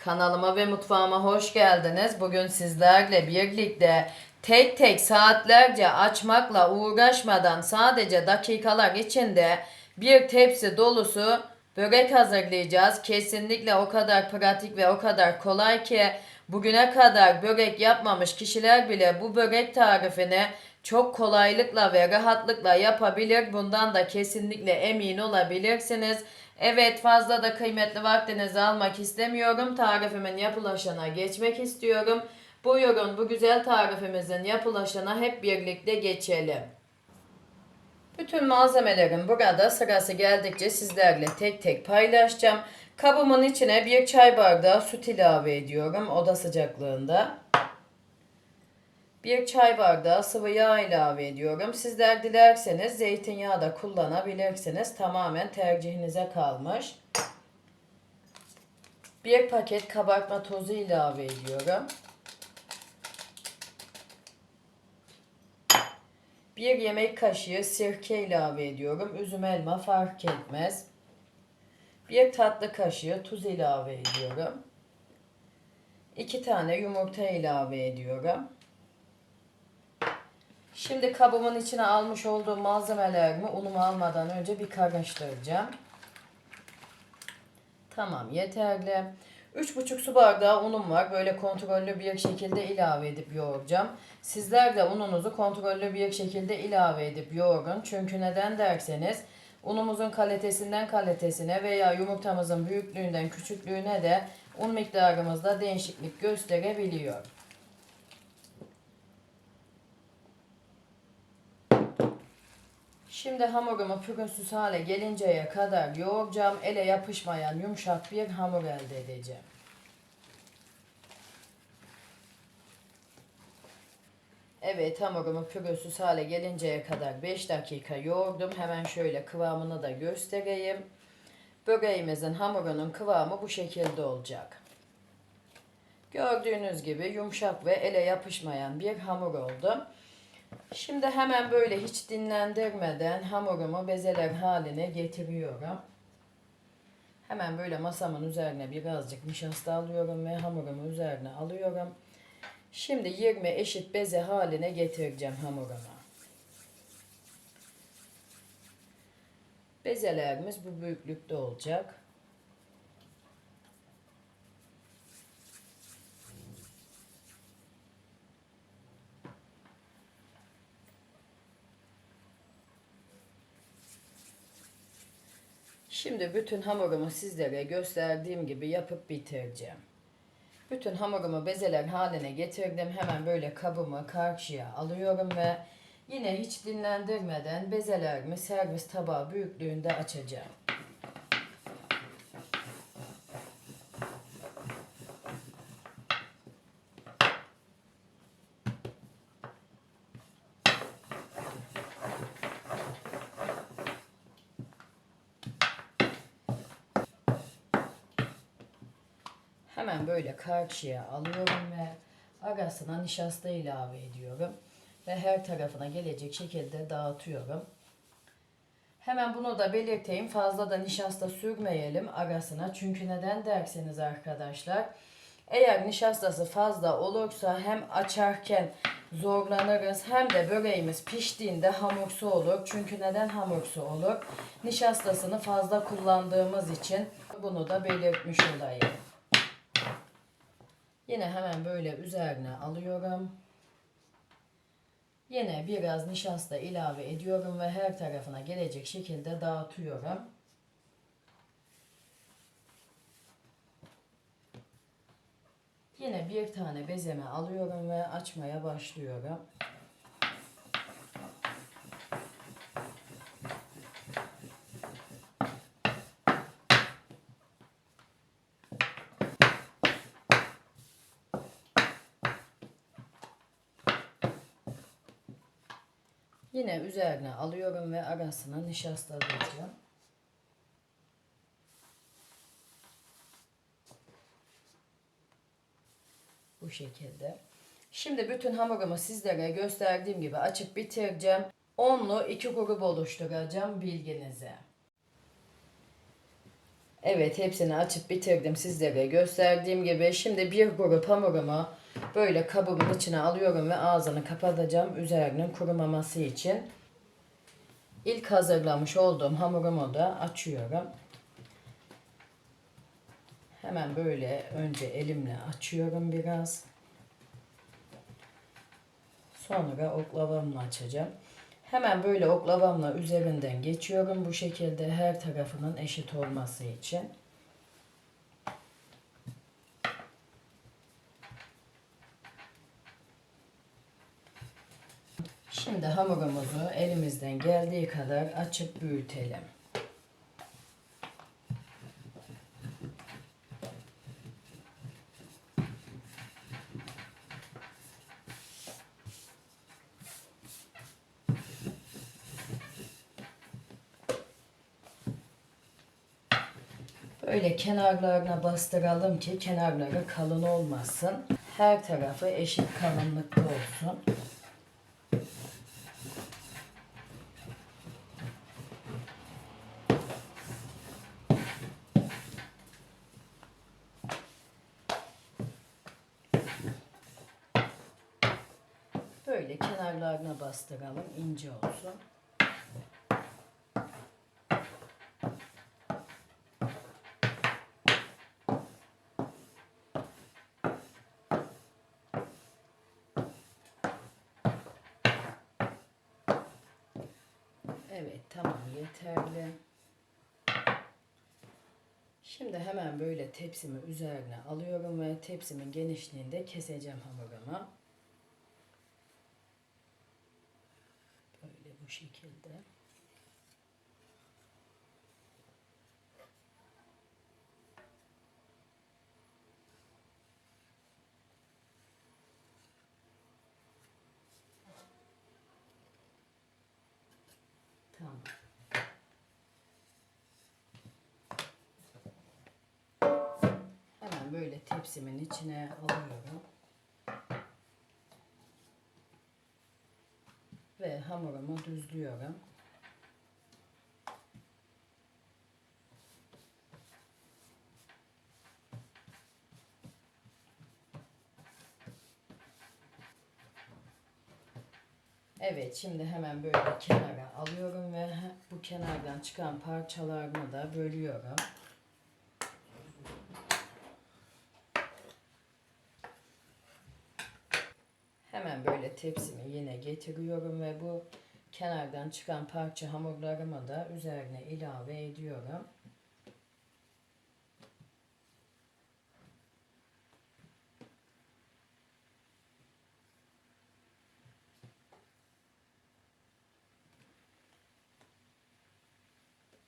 Kanalıma ve mutfağıma hoş geldiniz. Bugün sizlerle birlikte tek tek saatlerce açmakla uğraşmadan sadece dakikalar içinde bir tepsi dolusu börek hazırlayacağız. Kesinlikle o kadar pratik ve o kadar kolay ki bugüne kadar börek yapmamış kişiler bile bu börek tarifini çok kolaylıkla ve rahatlıkla yapabilir. Bundan da kesinlikle emin olabilirsiniz. Evet, fazla da kıymetli vaktinizi almak istemiyorum. Tarifimin yapılışına geçmek istiyorum. Buyurun bu güzel tarifimizin yapılışına hep birlikte geçelim. Bütün malzemelerim burada, sırası geldikçe sizlerle tek tek paylaşacağım. Kabımın içine bir çay bardağı süt ilave ediyorum oda sıcaklığında. Bir çay bardağı sıvı yağ ilave ediyorum. Sizler dilerseniz zeytinyağı da kullanabilirsiniz. Tamamen tercihinize kalmış. Bir paket kabartma tozu ilave ediyorum. Bir yemek kaşığı sirke ilave ediyorum. Üzüm elma fark etmez. Bir tatlı kaşığı tuz ilave ediyorum. 2 tane yumurta ilave ediyorum. Şimdi kabımın içine almış olduğum malzemelerimi unumu almadan önce bir karıştıracağım. Tamam, yeterli. 3,5 su bardağı unum var. Böyle kontrollü bir şekilde ilave edip yoğuracağım. Sizler de ununuzu kontrollü bir şekilde ilave edip yoğurun. Çünkü neden derseniz unumuzun kalitesinden kalitesine veya yumurtamızın büyüklüğünden küçüklüğüne de un miktarımızda değişiklik gösterebiliyor. Şimdi hamurumu pürüzsüz hale gelinceye kadar yoğuracağım. Ele yapışmayan yumuşak bir hamur elde edeceğim. Evet, hamurumu pürüzsüz hale gelinceye kadar 5 dakika yoğurdum. Hemen şöyle kıvamını da göstereyim. Böreğimizin hamurunun kıvamı bu şekilde olacak. Gördüğünüz gibi yumuşak ve ele yapışmayan bir hamur oldu. Şimdi hemen böyle hiç dinlendirmeden hamurumu bezeler haline getiriyorum. Hemen böyle masamın üzerine birazcık nişasta alıyorum ve hamurumu üzerine alıyorum. Şimdi 20 eşit beze haline getireceğim hamurumu. Bezelerimiz bu büyüklükte olacak. Şimdi bütün hamurumu sizlere gösterdiğim gibi yapıp bitireceğim. Bütün hamurumu bezeler haline getirdim. Hemen böyle kabımı karşıya alıyorum ve yine hiç dinlendirmeden bezelerimi servis tabağı büyüklüğünde açacağım. Hemen böyle karşıya alıyorum ve arasına nişasta ilave ediyorum. Ve her tarafına gelecek şekilde dağıtıyorum. Hemen bunu da belirteyim. Fazla da nişasta sürmeyelim arasına. Çünkü neden derseniz arkadaşlar, eğer nişastası fazla olursa hem açarken zorlanırız hem de böreğimiz piştiğinde hamursu olur. Çünkü neden hamursu olur? Nişastasını fazla kullandığımız için bunu da belirtmiş olayım. Yine hemen böyle üzerine alıyorum. Yine biraz nişasta ilave ediyorum ve her tarafına gelecek şekilde dağıtıyorum. Yine bir tane bezeme alıyorum ve açmaya başlıyorum. Yine üzerine alıyorum ve arasına nişasta döküyorum. Bu şekilde. Şimdi bütün hamurumu sizlere gösterdiğim gibi açıp bitireceğim. Onlu iki grup oluşturacağım bilginize. Evet, hepsini açıp bitirdim, sizlere gösterdiğim gibi. Şimdi bir grup hamurumu böyle kabımın içine alıyorum ve ağzını kapatacağım üzerinin kurumaması için. İlk hazırlamış olduğum hamurumu da açıyorum. Hemen böyle önce elimle açıyorum biraz. Sonra oklavamla açacağım. Hemen böyle oklavamla üzerinden geçiyorum bu şekilde, her tarafının eşit olması için. Şimdi hamurumuzu elimizden geldiği kadar açıp büyütelim. Böyle kenarlarına bastıralım ki kenarları kalın olmasın. Her tarafı eşit kalınlıkta olsun. Böyle kenarlarına bastıralım, ince olsun. Evet, tamam, yeterli. Şimdi hemen böyle tepsimi üzerine alıyorum ve tepsimin genişliğinde keseceğim hamurumu. Böyle bu şekilde. Tamam. Hemen böyle tepsimin içine alıyorum. Ve hamurumu düzlüyorum. Evet, şimdi hemen böyle kenara alıyorum ve bu kenardan çıkan parçalarını da bölüyorum. Hemen böyle tepsimi yine getiriyorum ve bu kenardan çıkan parça hamurlarımı da üzerine ilave ediyorum.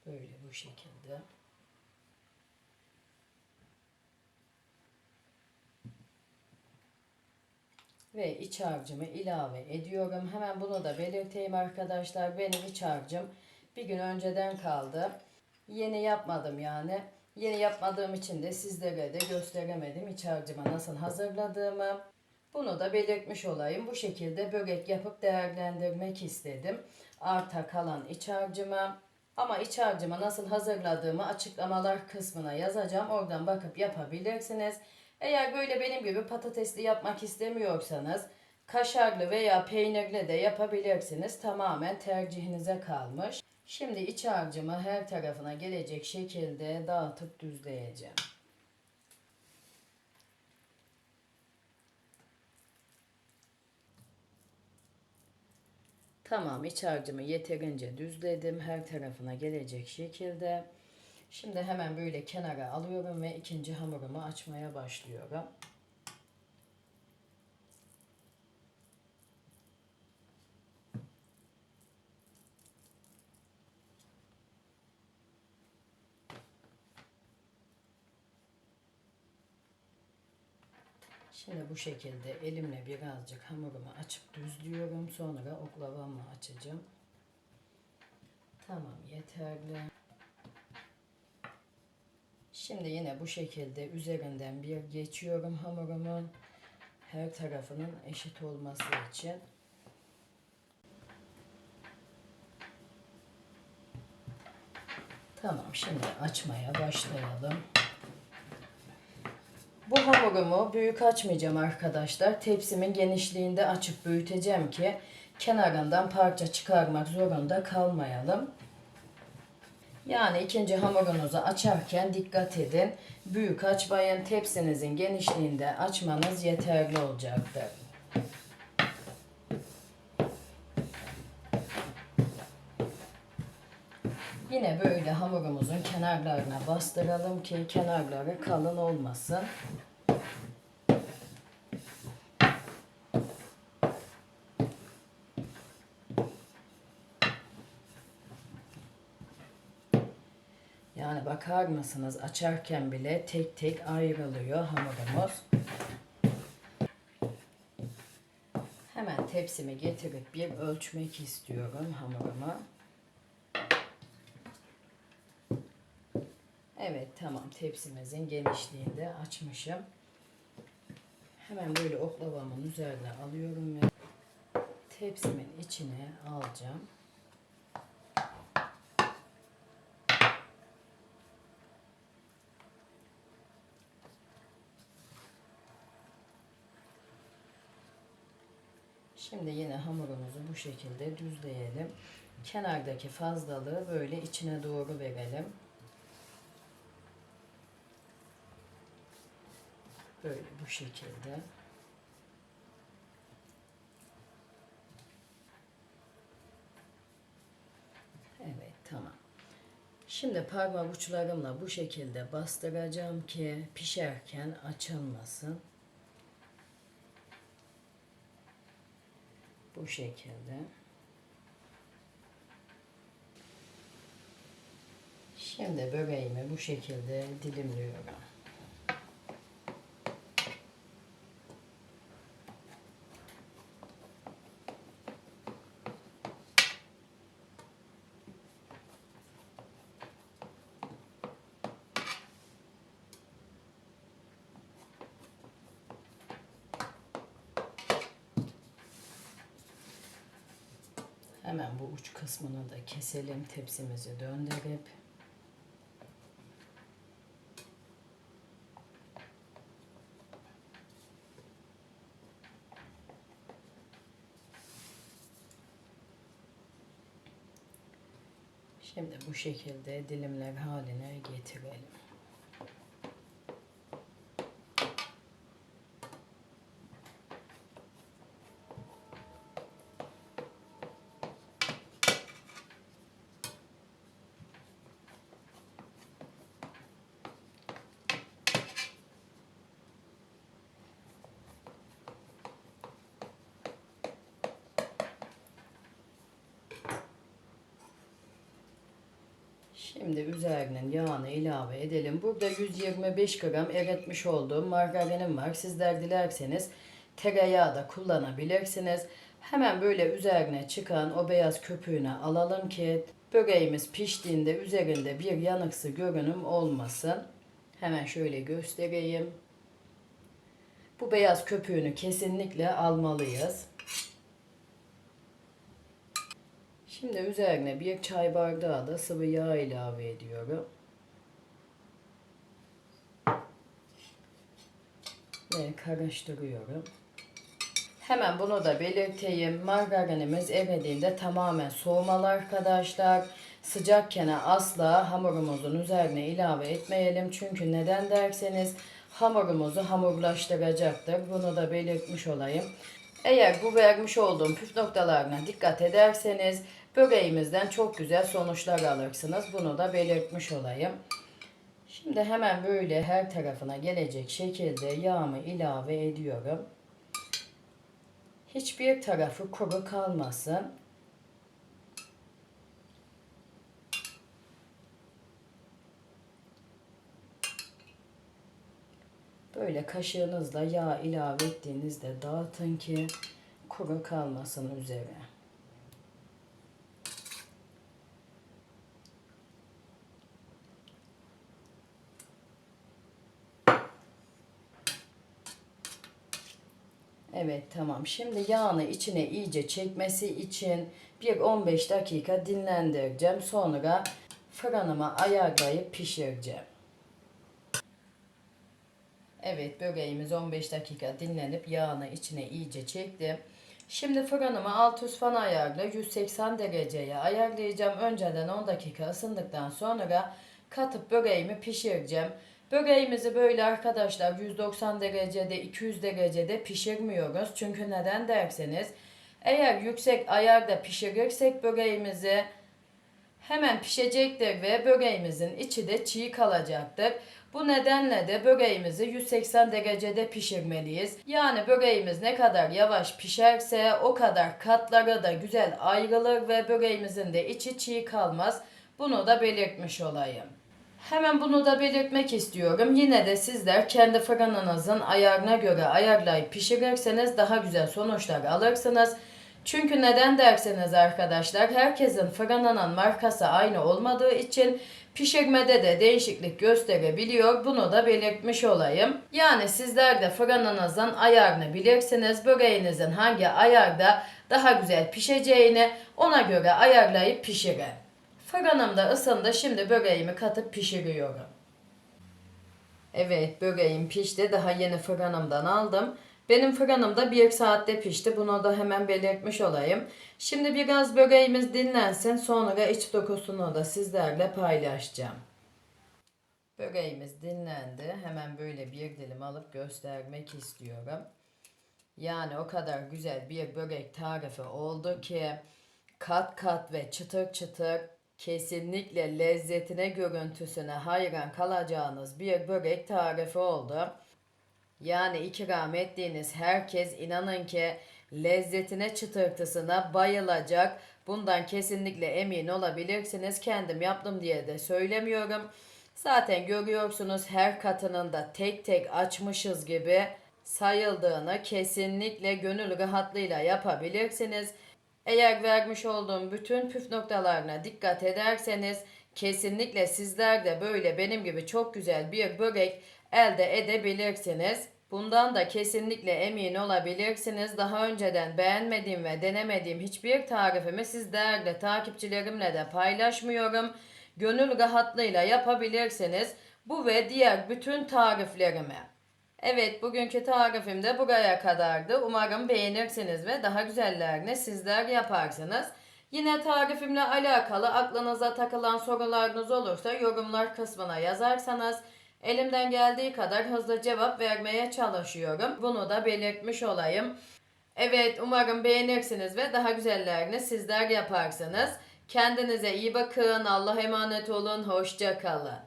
Böyle bu şekilde. Ve iç harcımı ilave ediyorum. Hemen bunu da belirteyim arkadaşlar. Benim iç harcım bir gün önceden kaldı. Yeni yapmadım yani. Yeni yapmadığım için de sizlere de gösteremedim iç harcımı nasıl hazırladığımı. Bunu da belirtmiş olayım. Bu şekilde börek yapıp değerlendirmek istedim. Arta kalan iç harcımı. Ama iç harcımı nasıl hazırladığımı açıklamalar kısmına yazacağım. Oradan bakıp yapabilirsiniz. Eğer böyle benim gibi patatesli yapmak istemiyorsanız kaşarlı veya peynirli de yapabilirsiniz. Tamamen tercihinize kalmış. Şimdi iç harcımı her tarafına gelecek şekilde dağıtıp düzleyeceğim. Tamam, iç harcımı yeterince düzledim. Her tarafına gelecek şekilde. Şimdi hemen böyle kenara alıyorum ve ikinci hamurumu açmaya başlıyorum. Şimdi bu şekilde elimle birazcık hamurumu açıp düzlüyorum. Sonra oklavamla açacağım. Tamam, yeterli. Şimdi yine bu şekilde üzerinden bir geçiyorum hamurumun. Her tarafının eşit olması için. Tamam, şimdi açmaya başlayalım. Bu hamurumu büyük açmayacağım arkadaşlar. Tepsimin genişliğinde açıp büyüteceğim ki kenarından parça çıkarmak zorunda kalmayalım. Yani ikinci hamurunuzu açarken dikkat edin. Büyük açmayın. Tepsinizin genişliğinde açmanız yeterli olacaktır. Yine böyle hamurumuzun kenarlarına bastıralım ki kenarları kalın olmasın. Yani bakar mısınız, açarken bile tek tek ayrılıyor hamurumuz. Hemen tepsimi getirip bir ölçmek istiyorum hamurumu. Evet, tamam, tepsimizin genişliğinde açmışım. Hemen böyle oklavamın üzerine alıyorum ve tepsimin içine alacağım. Şimdi yine hamurumuzu bu şekilde düzleyelim. Kenardaki fazlalığı böyle içine doğru verelim. Böyle bu şekilde. Evet, tamam. Şimdi parmak uçlarımla bu şekilde bastıracağım ki pişerken açılmasın. Bu şekilde. Şimdi böreğimi bu şekilde dilimliyorum. Hemen bu uç kısmını da keselim, tepsimizi döndürüp. Şimdi bu şekilde dilimler haline getirelim. Şimdi üzerinin yağını ilave edelim. Burada 125 gram eritmiş olduğum margarinim var. Sizler dilerseniz tereyağı da kullanabilirsiniz. Hemen böyle üzerine çıkan o beyaz köpüğünü alalım ki böreğimiz piştiğinde üzerinde bir yanıksı görünüm olmasın. Hemen şöyle göstereyim. Bu beyaz köpüğünü kesinlikle almalıyız. Şimdi üzerine bir çay bardağı da sıvı yağ ilave ediyorum. Ve karıştırıyorum. Hemen bunu da belirteyim. Margarinimiz eridiğinde tamamen soğumalı arkadaşlar. Sıcakken asla hamurumuzun üzerine ilave etmeyelim. Çünkü neden derseniz hamurumuzu hamurlaştıracaktır. Bunu da belirtmiş olayım. Eğer bu vermiş olduğum püf noktalarına dikkat ederseniz böreğimizden çok güzel sonuçlar alırsınız. Bunu da belirtmiş olayım. Şimdi hemen böyle her tarafına gelecek şekilde yağımı ilave ediyorum. Hiçbir tarafı kuru kalmasın. Böyle kaşığınızla yağ ilave ettiğinizde dağıtın ki kuru kalmasın üzeri. Evet, tamam. Şimdi yağını içine iyice çekmesi için bir 15 dakika dinlendireceğim. Sonra fırınıma ayarlayıp pişireceğim. Evet, böreğimiz 15 dakika dinlenip yağını içine iyice çektim. Şimdi fırınımı alt üst fan ayarla 180 dereceye ayarlayacağım. Önceden 10 dakika ısındıktan sonra katıp böreğimi pişireceğim. Böreğimizi böyle arkadaşlar 190 derecede 200 derecede pişirmiyoruz. Çünkü neden derseniz eğer yüksek ayarda pişirirsek böreğimizi hemen pişecektir ve böreğimizin içi de çiğ kalacaktır. Bu nedenle de böreğimizi 180 derecede pişirmeliyiz. Yani böreğimiz ne kadar yavaş pişerse o kadar katları da güzel ayrılır ve böreğimizin de içi çiğ kalmaz. Bunu da belirtmiş olayım. Hemen bunu da belirtmek istiyorum. Yine de sizler kendi fırınınızın ayarına göre ayarlayıp pişirirseniz daha güzel sonuçlar alırsınız. Çünkü neden derseniz arkadaşlar herkesin fırınının markası aynı olmadığı için pişirmede de değişiklik gösterebiliyor. Bunu da belirtmiş olayım. Yani sizler de fırınınızın ayarını bilirsiniz. Böreğinizin hangi ayarda daha güzel pişeceğini ona göre ayarlayıp pişirin. Fırınım da ısındı. Şimdi böreğimi katıp pişiriyorum. Evet, böreğim pişti. Daha yeni fırınımdan aldım. Benim fırınımda 1 saatte pişti. Bunu da hemen belirtmiş olayım. Şimdi biraz böreğimiz dinlensin. Sonra iç dokusunu da sizlerle paylaşacağım. Böreğimiz dinlendi. Hemen böyle bir dilim alıp göstermek istiyorum. Yani o kadar güzel bir börek tarifi oldu ki kat kat ve çıtır çıtır, kesinlikle lezzetine, görüntüsüne hayran kalacağınız bir börek tarifi oldu. Yani ikram ettiğiniz herkes inanın ki lezzetine, çıtırtısına bayılacak. Bundan kesinlikle emin olabilirsiniz. Kendim yaptım diye de söylemiyorum. Zaten görüyorsunuz her katının da tek tek açmışız gibi sayıldığını kesinlikle gönül rahatlığıyla yapabilirsiniz. Eğer vermiş olduğum bütün püf noktalarına dikkat ederseniz kesinlikle sizler de böyle benim gibi çok güzel bir börek elde edebilirsiniz. Bundan da kesinlikle emin olabilirsiniz. Daha önceden beğenmediğim ve denemediğim hiçbir tarifimi siz değerli takipçilerimle de paylaşmıyorum. Gönül rahatlığıyla yapabilirsiniz. Bu ve diğer bütün tariflerimi. Evet, bugünkü tarifim de buraya kadardı. Umarım beğenirsiniz ve daha güzellerini sizler yaparsınız. Yine tarifimle alakalı aklınıza takılan sorularınız olursa yorumlar kısmına yazarsanız elimden geldiği kadar hızlı cevap vermeye çalışıyorum. Bunu da belirtmiş olayım. Evet, umarım beğenirsiniz ve daha güzellerini sizler yaparsınız. Kendinize iyi bakın. Allah'a emanet olun. Hoşça kalın.